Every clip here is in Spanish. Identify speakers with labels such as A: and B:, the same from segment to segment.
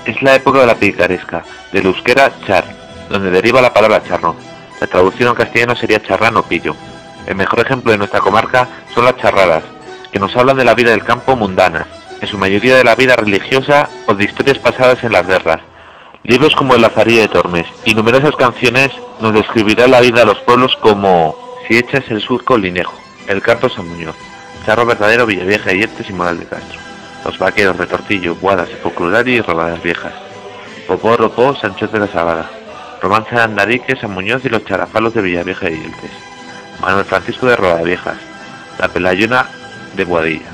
A: Es la época de la picaresca, del euskera char, donde deriva la palabra charro. La traducción al castellano sería charrán o pillo. El mejor ejemplo de nuestra comarca son las charradas, que nos hablan de la vida del campo mundana, en su mayoría de la vida religiosa o de historias pasadas en las guerras. Libros como El Lazarillo de Tormes y numerosas canciones nos describirán la vida de los pueblos como Si echas el surco Linejo, El Carto San Muñoz, Charro Verdadero, Villavieja de Yeltes y Moral de Castro, Los Vaqueros, Retortillo, Boadas, Epocludari y Rodadas Viejas, Popó, Ropó, Sancho de la Sabada, Romance de Andarique, San Muñoz y los Charafalos de Villavieja de Yeltes, Manuel Francisco de Rodaviejas, La Pelayona de Boadilla.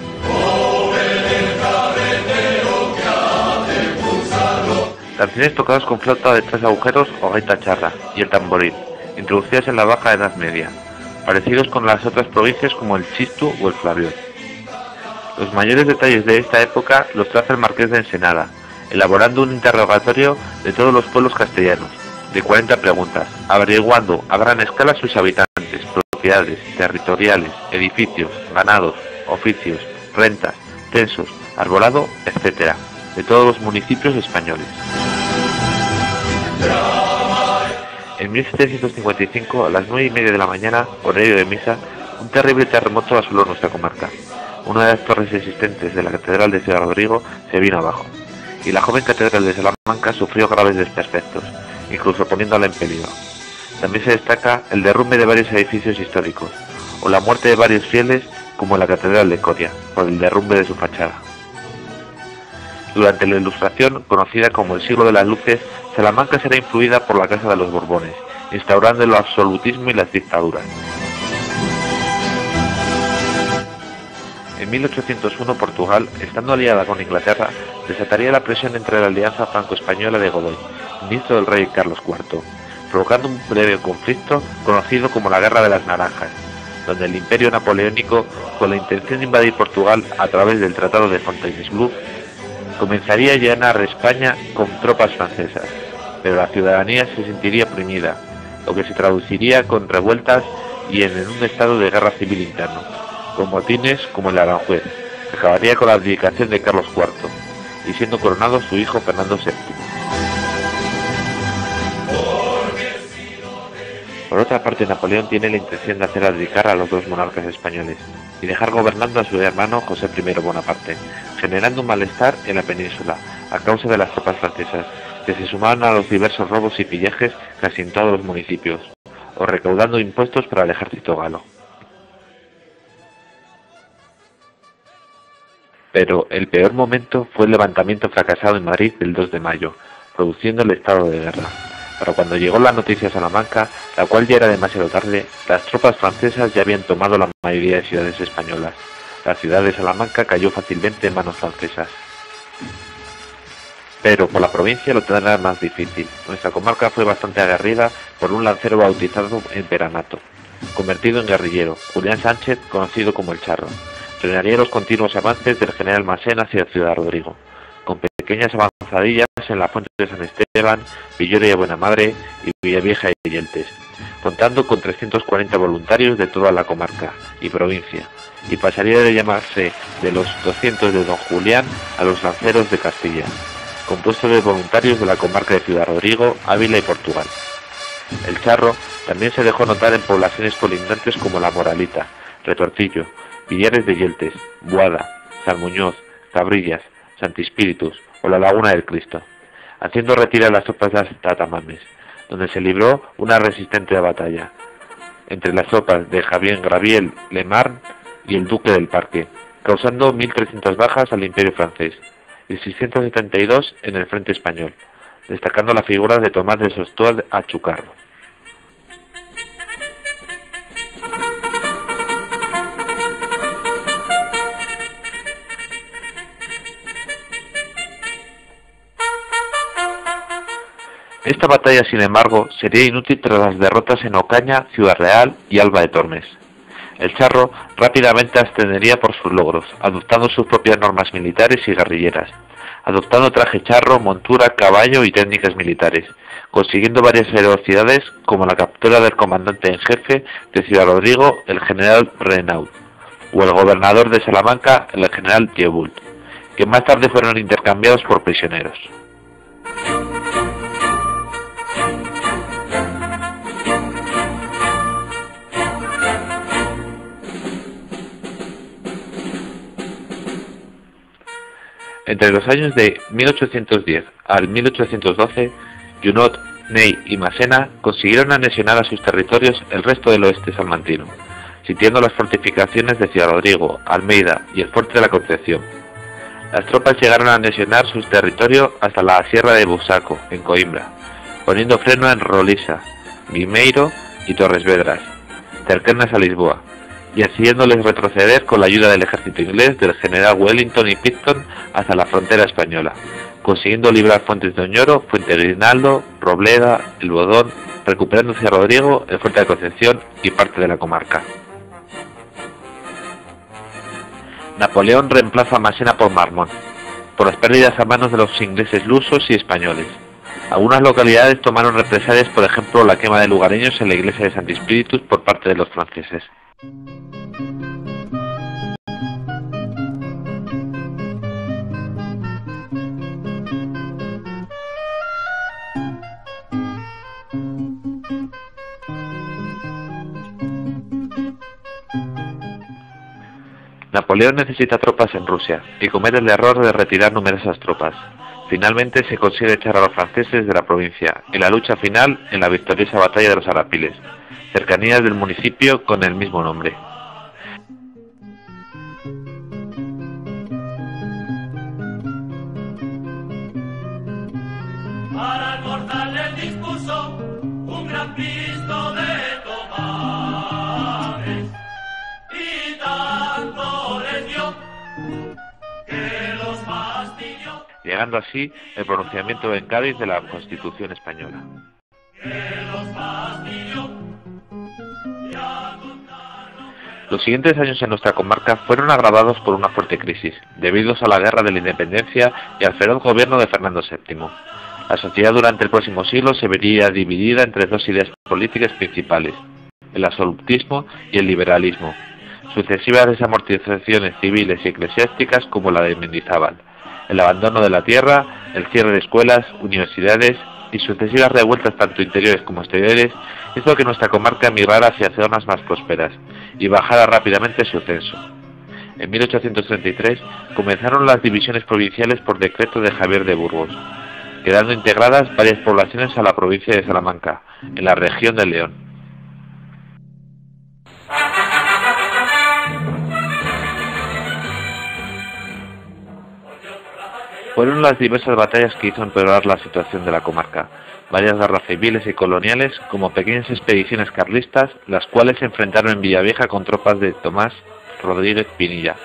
A: Canciones tocadas con flauta de 3 agujeros o gaita charra y el tamboril, introducidas en la Baja Edad Media, parecidos con las otras provincias como el chistu o el flaviol. Los mayores detalles de esta época los traza el Marqués de Ensenada, elaborando un interrogatorio de todos los pueblos castellanos, de 40 preguntas, averiguando a gran escala sus habitantes, propiedades, territoriales, edificios, ganados, oficios, rentas, censos, arbolado, etc., de todos los municipios españoles. En 1755, a las 9:30 de la mañana, horario de misa, un terrible terremoto asoló nuestra comarca. Una de las torres existentes de la Catedral de Ciudad Rodrigo se vino abajo, y la joven Catedral de Salamanca sufrió graves desperfectos, incluso poniéndola en peligro. También se destaca el derrumbe de varios edificios históricos, o la muerte de varios fieles, como la Catedral de Coria, por el derrumbe de su fachada. Durante la Ilustración, conocida como el siglo de las luces, Salamanca será influida por la Casa de los Borbones, instaurando el absolutismo y las dictaduras. En 1801 Portugal, estando aliada con Inglaterra, desataría la presión entre la alianza franco-española de Godoy, ministro del rey Carlos IV, provocando un breve conflicto conocido como la Guerra de las Naranjas, donde el imperio napoleónico, con la intención de invadir Portugal a través del Tratado de Fontainebleau, comenzaría a llenar España con tropas francesas, pero la ciudadanía se sentiría oprimida, lo que se traduciría con revueltas y en un estado de guerra civil interno, con motines como el de Aranjuez, que acabaría con la abdicación de Carlos IV, y siendo coronado su hijo Fernando VII. Por otra parte, Napoleón tiene la intención de hacer abdicar a los dos monarcas españoles y dejar gobernando a su hermano José I Bonaparte, generando un malestar en la península a causa de las tropas francesas, que se sumaban a los diversos robos y pillajes casi en todos los municipios, o recaudando impuestos para el ejército galo. Pero el peor momento fue el levantamiento fracasado en Madrid del 2 de mayo, produciendo el estado de guerra. Pero cuando llegó la noticia a Salamanca, la cual ya era demasiado tarde, las tropas francesas ya habían tomado la mayoría de ciudades españolas. La ciudad de Salamanca cayó fácilmente en manos francesas. Pero por la provincia lo tendrá más difícil. Nuestra comarca fue bastante aguerrida por un lancero bautizado en Peranato, convertido en guerrillero, Julián Sánchez, conocido como el Charro. Frenaría los continuos avances del general Massén hacia Ciudad Rodrigo, con pequeñas avanzadillas en la Fuente de San Esteban, Villoria de Buenamadre y Villavieja de Yeltes, contando con 340 voluntarios de toda la comarca y provincia, y pasaría de llamarse de los 200 de Don Julián a los lanceros de Castilla, compuesto de voluntarios de la comarca de Ciudad Rodrigo, Ávila y Portugal. El Charro también se dejó notar en poblaciones colindantes como La Moralita, Retortillo, Villares de Yeltes, Boada, San Muñoz, Cabrillas, Santispíritus o la Laguna del Cristo, haciendo retirar las tropas hasta Tamames, donde se libró una resistente batalla entre las tropas de Javier Graviel Lemarne y el Duque del Parque, causando 1.300 bajas al Imperio francés y 672 en el frente español, destacando la figura de Tomás de Sostoa Achucarro. Esta batalla, sin embargo, sería inútil tras las derrotas en Ocaña, Ciudad Real y Alba de Tormes. El Charro rápidamente ascendería por sus logros, adoptando sus propias normas militares y guerrilleras, adoptando traje charro, montura, caballo y técnicas militares, consiguiendo varias heroicidades como la captura del comandante en jefe de Ciudad Rodrigo, el general Renaud, o el gobernador de Salamanca, el general Thibault, que más tarde fueron intercambiados por prisioneros. Entre los años de 1810 al 1812, Junot, Ney y Massena consiguieron anexionar a sus territorios el resto del oeste salmantino, sitiando las fortificaciones de Ciudad Rodrigo, Almeida y el fuerte de la Concepción. Las tropas llegaron a anexionar sus territorios hasta la sierra de Busaco, en Coimbra, poniendo freno en Rolisa, Vimeiro y Torres Vedras, cercanas a Lisboa, y haciéndoles retroceder con la ayuda del ejército inglés del general Wellington y Picton hasta la frontera española, consiguiendo librar Fuentes de Oñoro, Fuente Grinaldo, Robleda, El Bodón, recuperando Ciudad Rodrigo, el fuerte de Concepción y parte de la comarca. Napoleón reemplaza a Massena por Marmont, por las pérdidas a manos de los ingleses lusos y españoles. Algunas localidades tomaron represalias, por ejemplo la quema de lugareños en la iglesia de Santi Spíritus por parte de los franceses. Napoleón necesita tropas en Rusia y comete el error de retirar numerosas tropas. Finalmente se consigue echar a los franceses de la provincia, en la lucha final en la victoriosa batalla de los Arapiles, cercanías del municipio con el mismo nombre.
B: Para almorzar les dispuso un gran pisto de tomates y tanto les dio que los fastidió,
A: llegando así el pronunciamiento en Cádiz de la Constitución española. Los siguientes años en nuestra comarca fueron agravados por una fuerte crisis, debido a la guerra de la independencia y al feroz gobierno de Fernando VII. La sociedad durante el próximo siglo se vería dividida entre dos ideas políticas principales, el absolutismo y el liberalismo, sucesivas desamortizaciones civiles y eclesiásticas como la de Mendizábal, el abandono de la tierra, el cierre de escuelas, universidades y sucesivas revueltas tanto interiores como exteriores hizo que nuestra comarca migrara hacia zonas más prósperas y bajara rápidamente su censo. En 1833 comenzaron las divisiones provinciales por decreto de Javier de Burgos, quedando integradas varias poblaciones a la provincia de Salamanca, en la región del León. Fueron las diversas batallas que hizo empeorar la situación de la comarca, varias guerras civiles y coloniales, como pequeñas expediciones carlistas, las cuales se enfrentaron en Villavieja con tropas de Tomás Rodríguez Pinilla,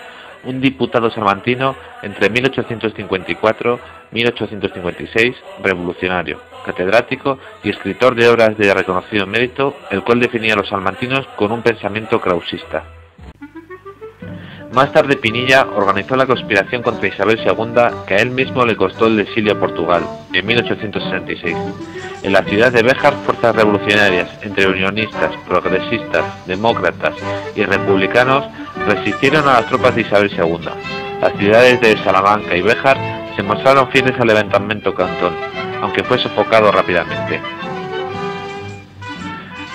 A: un diputado salmantino entre 1854 y 1856, revolucionario, catedrático y escritor de obras de reconocido mérito, el cual definía a los salmantinos con un pensamiento krausista. Más tarde Pinilla organizó la conspiración contra Isabel II, que a él mismo le costó el exilio a Portugal, en 1866. En la ciudad de Béjar, fuerzas revolucionarias, entre unionistas, progresistas, demócratas y republicanos, resistieron a las tropas de Isabel II. Las ciudades de Salamanca y Béjar se mostraron fieles al levantamiento cantón, aunque fue sofocado rápidamente.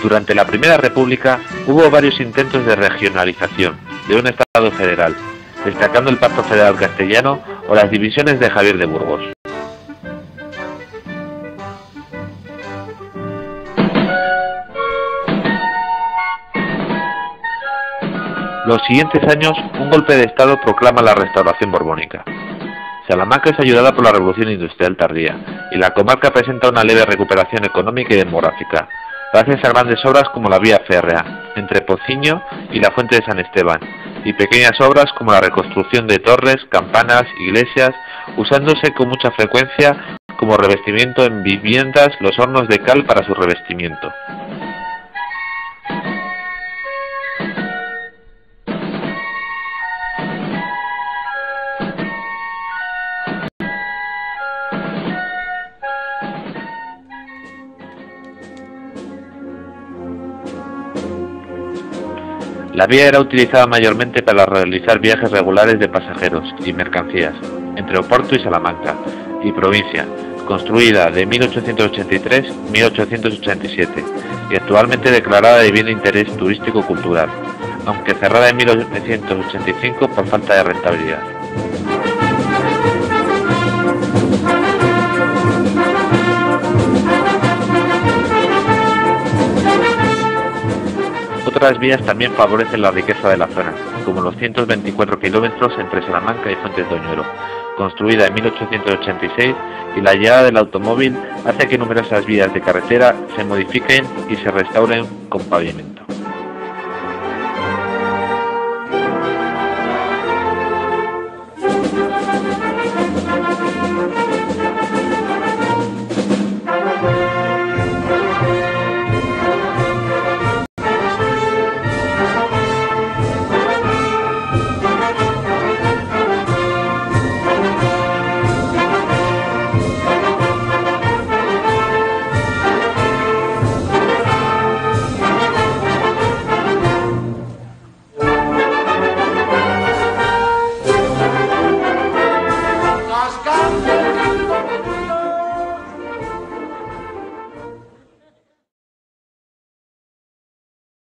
A: Durante la Primera República hubo varios intentos de regionalización de un Estado federal, destacando el Pacto Federal Castellano o las divisiones de Javier de Burgos. Los siguientes años, un golpe de Estado proclama la restauración borbónica. Salamanca es ayudada por la Revolución Industrial tardía, y la comarca presenta una leve recuperación económica y demográfica, gracias a grandes obras como la vía férrea, entre Pociño y la Fuente de San Esteban, y pequeñas obras como la reconstrucción de torres, campanas, iglesias, usándose con mucha frecuencia como revestimiento en viviendas los hornos de cal para su revestimiento. La vía era utilizada mayormente para realizar viajes regulares de pasajeros y mercancías entre Oporto y Salamanca y provincia, construida de 1883-1887 y actualmente declarada de bien de interés turístico-cultural, aunque cerrada en 1985 por falta de rentabilidad. Otras vías también favorecen la riqueza de la zona, como los 124 kilómetros entre Salamanca y Fuentes de Oñoro, construida en 1886, y la llegada del automóvil hace que numerosas vías de carretera se modifiquen y se restauren con pavimento.